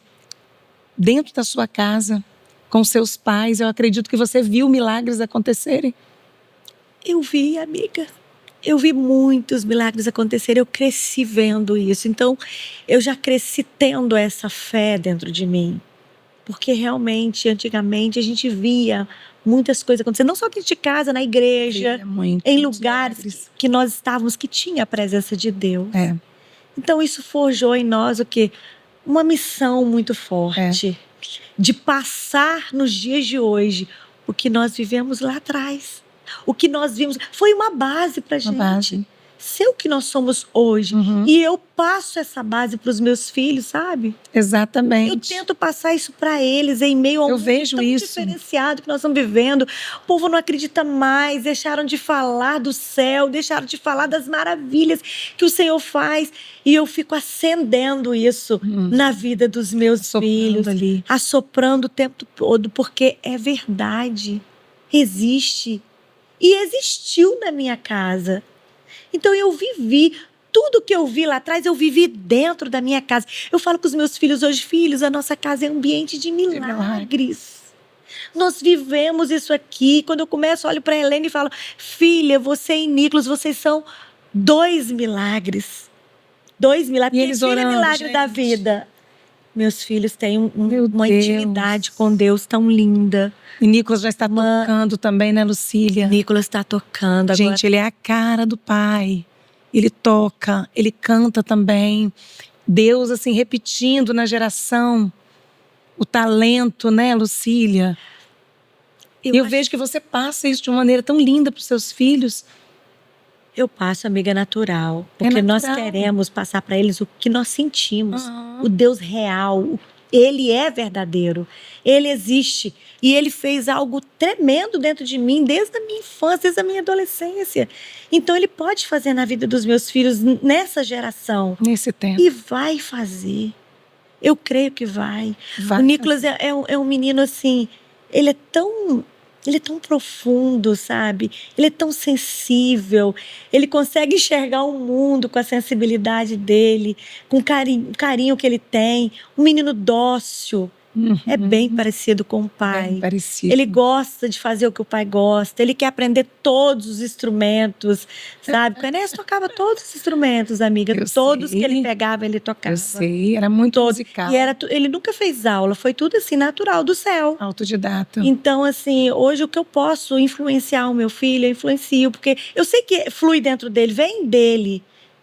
dentro da sua casa, com seus pais. Eu acredito que você viu milagres acontecerem. Eu vi, amiga. Eu vi muitos milagres acontecerem. Eu cresci vendo isso. Então, eu já cresci tendo essa fé dentro de mim. Porque realmente, antigamente, a gente via muitas coisas acontecendo. Não só dentro de casa, na igreja, em lugares que nós estávamos, que tinha a presença de Deus. É. Então, isso forjou em nós o quê? Uma missão muito forte. De passar nos dias de hoje o que nós vivemos lá atrás. O que nós vimos foi uma base para a gente. Base. Ser o que nós somos hoje. E eu passo essa base para os meus filhos, sabe? Exatamente. Eu tento passar isso para eles em meio a um mundo tão diferenciado que nós estamos vivendo. O povo não acredita mais, deixaram de falar do céu, deixaram de falar das maravilhas que o Senhor faz. E eu fico acendendo isso na vida dos meus filhos, assoprando o tempo todo, porque é verdade. Existe. E existiu na minha casa. Então eu vivi tudo que eu vi lá atrás, eu vivi dentro da minha casa. Eu falo com os meus filhos hoje, filhos, a nossa casa é um ambiente de milagres. Nós vivemos isso aqui. Quando eu começo, olho para a Helena e falo, filha, você e Nicolas, vocês são 2 milagres. 2 milagres. E eles orando, milagre gente. da vida. Meus filhos têm uma intimidade com Deus tão linda. E Nicolas já está tocando também, né, Lucília? Nicolas está tocando. Gente, ele é a cara do pai. Ele toca, ele canta também. Deus, assim, repetindo na geração o talento, né, Lucília? Eu vejo que você passa isso de uma maneira tão linda para os seus filhos. Eu passo, amiga, natural. Porque nós queremos passar para eles o que nós sentimos. O Deus real. Ele é verdadeiro. Ele existe. E ele fez algo tremendo dentro de mim desde a minha infância, desde a minha adolescência. Então ele pode fazer na vida dos meus filhos nessa geração. Nesse tempo. E vai fazer. Eu creio que vai. O Nicolas é um menino assim, ele é tão profundo, sabe? Ele é tão sensível. Ele consegue enxergar o mundo com a sensibilidade dele, com o carinho que ele tem. Um menino dócil. É bem parecido com o pai. Bem parecido. Ele gosta de fazer o que o pai gosta. Ele quer aprender todos os instrumentos, sabe? O Enéas tocava todos os instrumentos, amiga. Todos que ele pegava, ele tocava. Eu sei, era muito musical. E ele nunca fez aula, foi tudo assim, natural, do céu. Autodidata. Então, assim, hoje o que eu posso influenciar o meu filho, eu influencio. Porque eu sei que flui dentro dele, vem dele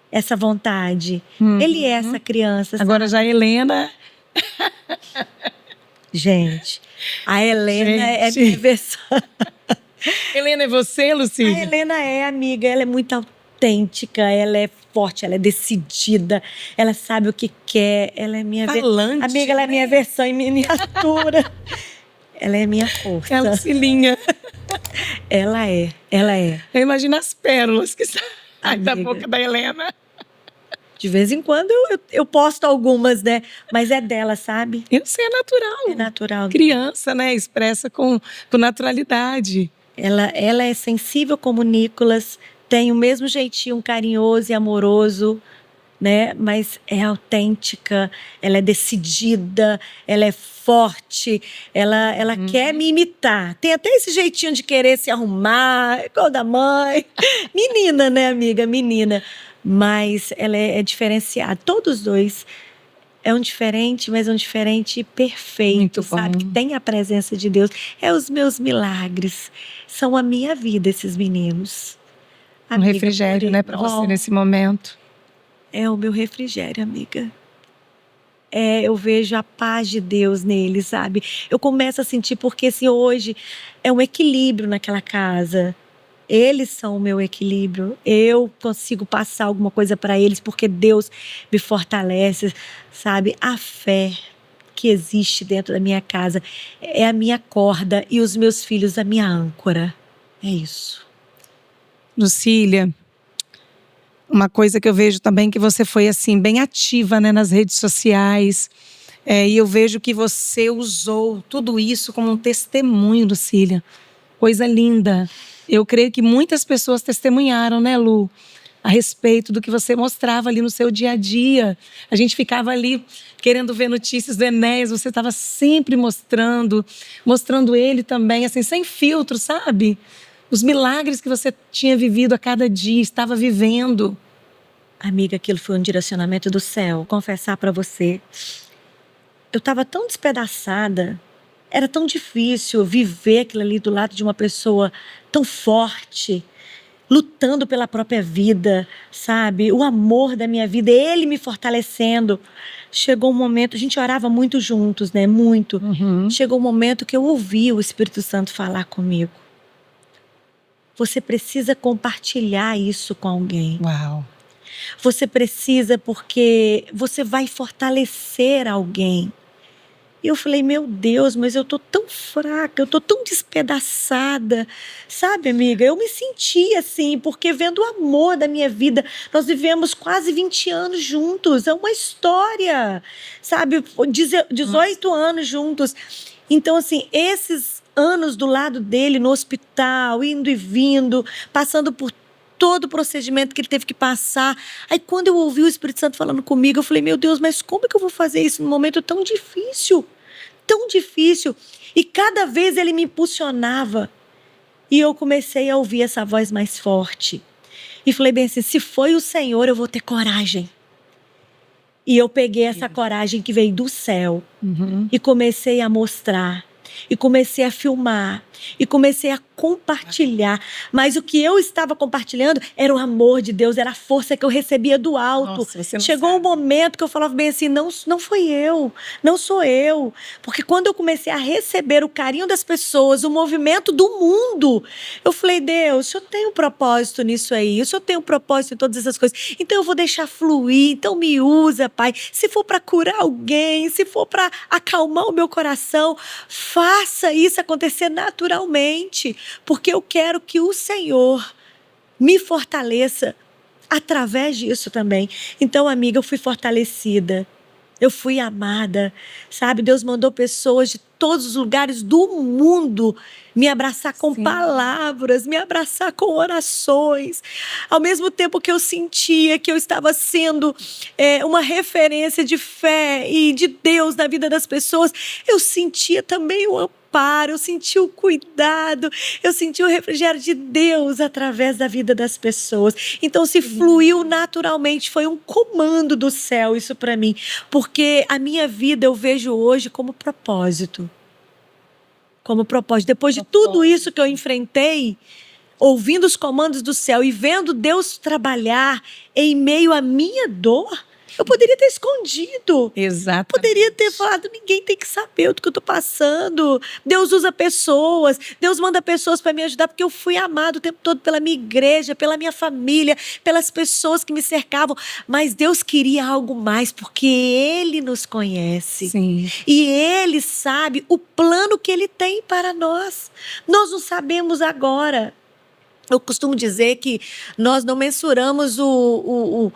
essa vontade. Ele é essa criança. Agora já a Helena... Gente, a Helena é minha versão. Helena é você, Lucília? A Helena é, amiga, ela é muito autêntica, ela é forte, ela é decidida, ela sabe o que quer, ela é minha falante, amiga, ela é minha versão em miniatura. Ela é minha força. É a Lucilinha. Ela é. Eu imagino as pérolas que saem da boca da Helena. De vez em quando eu posto algumas, né? Mas é dela, sabe? Eu sei, é natural. É natural. Criança, né? Expressa com naturalidade. Ela é sensível como o Nicolas, tem o mesmo jeitinho carinhoso e amoroso, né? Mas é autêntica, ela é decidida, ela é forte, ela quer me imitar. Tem até esse jeitinho de querer se arrumar, igual da mãe. Menina, né, amiga? Menina. Mas ela é diferenciada. Todos os dois é um diferente, mas é um diferente perfeito, muito sabe? bom. Que tem a presença de Deus. É os meus milagres. São a minha vida, esses meninos. Amiga, refrigério, né, para você nesse momento. É o meu refrigério, amiga. Eu vejo a paz de Deus neles, sabe? Eu começo a sentir, porque assim, hoje é um equilíbrio naquela casa. Eles são o meu equilíbrio. Eu consigo passar alguma coisa para eles porque Deus me fortalece, sabe? A fé que existe dentro da minha casa é a minha corda e os meus filhos a minha âncora. É isso. Lucília, uma coisa que eu vejo também que você foi assim bem ativa, né, nas redes sociais. E eu vejo que você usou tudo isso como um testemunho, Lucília. Coisa linda. Eu creio que muitas pessoas testemunharam, né, Lu? A respeito do que você mostrava ali no seu dia a dia. A gente ficava ali querendo ver notícias do Enéas, você estava sempre mostrando ele também, assim, sem filtro, sabe? Os milagres que você tinha vivido a cada dia, estava vivendo. Amiga, aquilo foi um direcionamento do céu. Vou confessar para você, eu estava tão despedaçada, era tão difícil viver aquilo ali do lado de uma pessoa tão forte, lutando pela própria vida, sabe? O amor da minha vida, ele me fortalecendo. Chegou um momento, a gente orava muito juntos, né? Muito. Chegou um momento que eu ouvi o Espírito Santo falar comigo. Você precisa compartilhar isso com alguém. Uau. Você precisa, porque você vai fortalecer alguém. E eu falei, meu Deus, mas eu tô tão fraca, eu tô tão despedaçada. Sabe, amiga, eu me senti assim, porque vendo o amor da minha vida, nós vivemos quase 20 anos juntos, é uma história, sabe, 18 anos juntos. Então, assim, esses anos do lado dele no hospital, indo e vindo, passando por todo o procedimento que ele teve que passar. Aí quando eu ouvi o Espírito Santo falando comigo, eu falei, meu Deus, mas como é que eu vou fazer isso num momento tão difícil? Tão difícil. E cada vez ele me impulsionava. E eu comecei a ouvir essa voz mais forte. E falei bem assim, se foi o Senhor, eu vou ter coragem. E eu peguei essa coragem que veio do céu. E comecei a mostrar. E comecei a filmar. E comecei a compartilhar. Mas o que eu estava compartilhando era o amor de Deus, era a força que eu recebia do alto. Nossa, chegou um momento que eu falava bem assim, não foi eu, não sou eu. Porque quando eu comecei a receber o carinho das pessoas, o movimento do mundo, eu falei, Deus, o Senhor tem um propósito nisso aí, o Senhor tem um propósito em todas essas coisas. Então eu vou deixar fluir, então me usa, Pai. Se for para curar alguém, se for para acalmar o meu coração, faça isso acontecer naturalmente. Porque eu quero que o Senhor me fortaleça através disso também. Então, amiga, eu fui fortalecida. Eu fui amada, sabe? Deus mandou pessoas de todos os lugares do mundo me abraçar com palavras, me abraçar com orações. Ao mesmo tempo que eu sentia que eu estava sendo uma referência de fé e de Deus na vida das pessoas, eu sentia também o amparo, eu senti o cuidado, eu senti o refrigério de Deus através da vida das pessoas. Então se fluiu naturalmente, foi um comando do céu isso para mim, porque a minha vida eu vejo hoje como propósito. Como propósito. Depois de tudo isso que eu enfrentei, ouvindo os comandos do céu e vendo Deus trabalhar em meio à minha dor, eu poderia ter escondido. Exato. Poderia ter falado, ninguém tem que saber do que eu estou passando. Deus usa pessoas, Deus manda pessoas para me ajudar, porque eu fui amado o tempo todo pela minha igreja, pela minha família, pelas pessoas que me cercavam. Mas Deus queria algo mais, porque Ele nos conhece. Sim. E Ele sabe o plano que Ele tem para nós. Nós não sabemos agora. Eu costumo dizer que nós não mensuramos o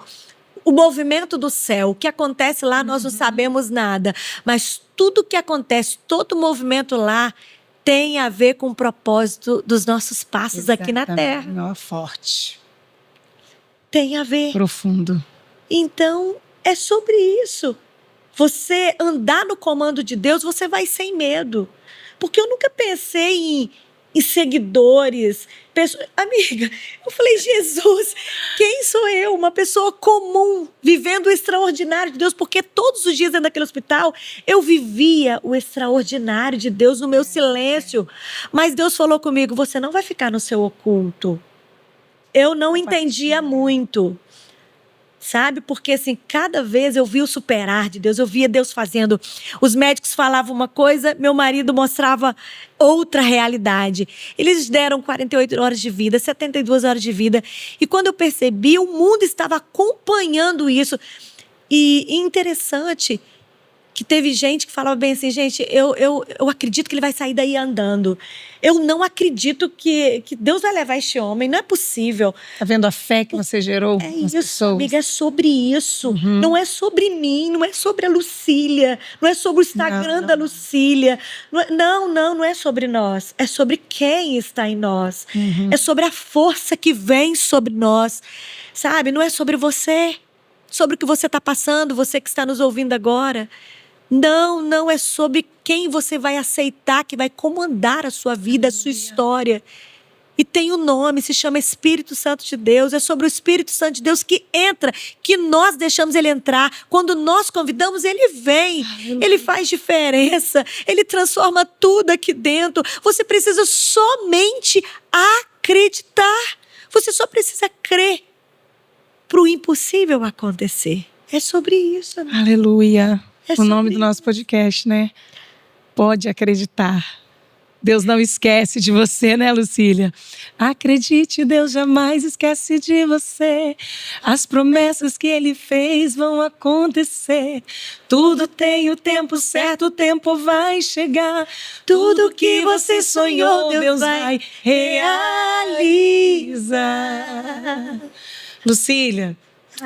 movimento do céu, o que acontece lá, nós não sabemos nada. Mas tudo que acontece, todo movimento lá, tem a ver com o propósito dos nossos passos aqui na Terra. Não, forte. Tem a ver. Profundo. Então, é sobre isso. Você andar no comando de Deus, você vai sem medo. Porque eu nunca pensei em seguidores. Amiga, eu falei, Jesus, quem sou eu? Uma pessoa comum, vivendo o extraordinário de Deus, porque todos os dias dentro daquele hospital, eu vivia o extraordinário de Deus no meu silêncio. Mas Deus falou comigo, você não vai ficar no seu oculto. Eu não entendia muito. Sabe? Porque assim, cada vez eu via o superar de Deus, eu via Deus fazendo. Os médicos falavam uma coisa, meu marido mostrava outra realidade. Eles deram 48 horas de vida, 72 horas de vida. E quando eu percebi, o mundo estava acompanhando isso. E interessante que teve gente que falava bem assim, gente, eu acredito que ele vai sair daí andando. Eu não acredito que Deus vai levar este homem, não é possível. Tá vendo a fé que você gerou nas pessoas? Amiga, é sobre isso. Não é sobre mim, não é sobre a Lucília, não é sobre o Instagram da Lucília. Não é sobre nós. É sobre quem está em nós. É sobre a força que vem sobre nós. Sabe, não é sobre você, sobre o que você está passando, você que está nos ouvindo agora. Não é sobre quem você vai aceitar, que vai comandar a sua vida, a sua história. E tem um nome, se chama Espírito Santo de Deus. É sobre o Espírito Santo de Deus que entra, que nós deixamos ele entrar. Quando nós convidamos, ele vem. Ele faz diferença. Ele transforma tudo aqui dentro. Você precisa somente acreditar. Você só precisa crer para o impossível acontecer. É sobre isso. Amiga. Aleluia. O nome do nosso podcast, né? Pode acreditar. Deus não esquece de você, né, Lucília? Acredite, Deus jamais esquece de você. As promessas que Ele fez vão acontecer. Tudo tem o tempo certo, o tempo vai chegar. Tudo que você sonhou, Deus vai realizar. Lucília.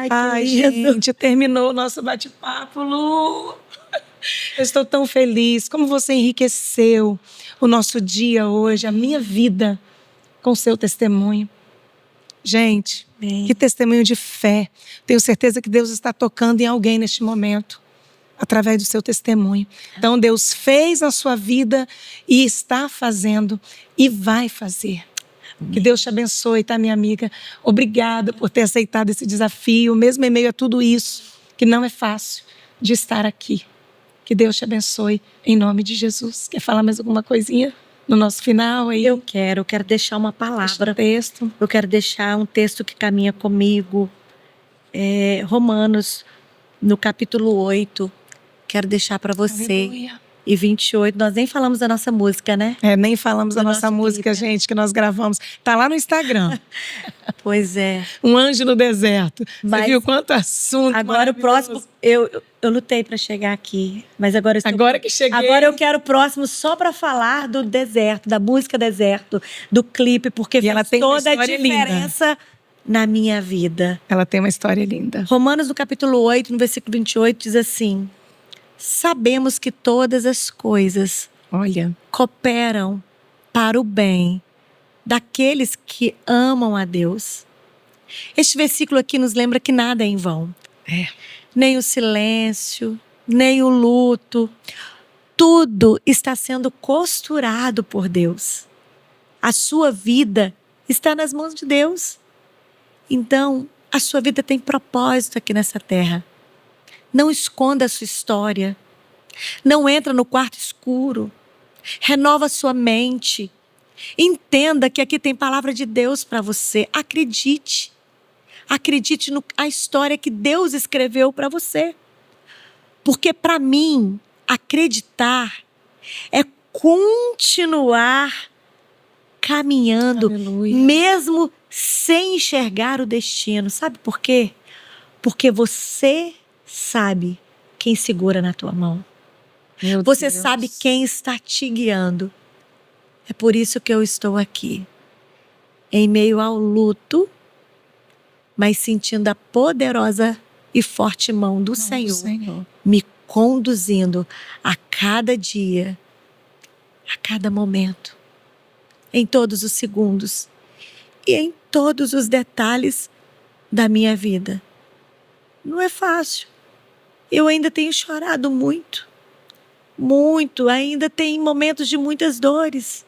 Ai, gente, terminou o nosso bate-papo, Lu. Eu estou tão feliz. Como você enriqueceu o nosso dia hoje, a minha vida, com o seu testemunho. Gente, que testemunho de fé. Tenho certeza que Deus está tocando em alguém neste momento, através do seu testemunho. Então, Deus fez na sua vida e está fazendo e vai fazer. Que Deus te abençoe, tá, minha amiga? Obrigada por ter aceitado esse desafio, mesmo em meio a tudo isso, que não é fácil, de estar aqui. Que Deus te abençoe, em nome de Jesus. Quer falar mais alguma coisinha no nosso final aí? Eu quero deixar uma palavra. Texto. Eu quero deixar um texto que caminha comigo. Romanos, no capítulo 8. Quero deixar para você. Aleluia. E 28, nós nem falamos da nossa música, né? Nem falamos da nossa música, gente, que nós gravamos. Tá lá no Instagram. Pois é. Um anjo no deserto. Você viu quanto assunto. Agora o próximo, eu lutei para chegar aqui, mas agora que cheguei. Agora eu quero o próximo só para falar do deserto, da música Deserto, do clipe, porque fez toda a diferença na minha vida. Ela tem uma história linda. Romanos, no capítulo 8, no versículo 28, diz assim: sabemos que todas as coisas cooperam para o bem daqueles que amam a Deus. Este versículo aqui nos lembra que nada é em vão. Nem o silêncio, nem o luto. Tudo está sendo costurado por Deus. A sua vida está nas mãos de Deus. Então, a sua vida tem propósito aqui nessa terra. Não esconda a sua história. Não entra no quarto escuro. Renova a sua mente. Entenda que aqui tem palavra de Deus para você. Acredite. Acredite na história que Deus escreveu para você. Porque para mim, acreditar é continuar caminhando, aleluia, mesmo sem enxergar o destino. Sabe por quê? Porque você sabe quem segura na tua mão. Você sabe quem está te guiando. É por isso que eu estou aqui, em meio ao luto, mas sentindo a poderosa e forte mão do Senhor me conduzindo a cada dia, a cada momento, em todos os segundos e em todos os detalhes da minha vida. Não é fácil. Eu ainda tenho chorado muito, ainda tem momentos de muitas dores.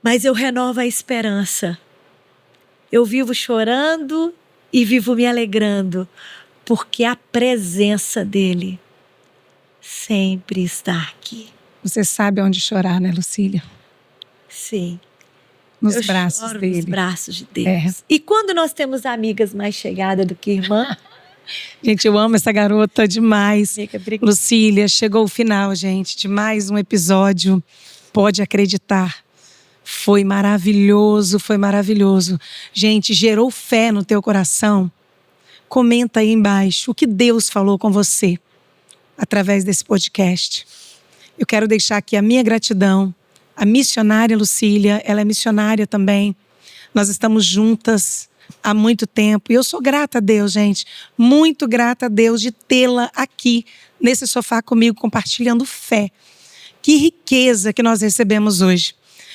Mas eu renovo a esperança. Eu vivo chorando e vivo me alegrando, porque a presença dele sempre está aqui. Você sabe onde chorar, né, Lucília? Sim. Nos braços dele. Nos braços de Deus. E quando nós temos amigas mais chegadas do que irmã... Gente, eu amo essa garota demais. Lucília, chegou o final, gente, de mais um episódio. Pode acreditar. Foi maravilhoso, foi maravilhoso. Gente, gerou fé no teu coração? Comenta aí embaixo o que Deus falou com você. através desse podcast. Eu quero deixar aqui a minha gratidão. A missionária Lucília, ela é missionária também. Nós estamos juntas há muito tempo. E eu sou grata a Deus, gente. Muito grata a Deus de tê-la aqui, nesse sofá comigo, compartilhando fé. Que riqueza que nós recebemos hoje.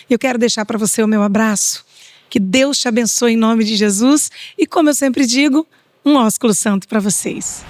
Eu quero deixar para você o meu abraço. Que Deus te abençoe em nome de Jesus. E como eu sempre digo, um ósculo santo para vocês.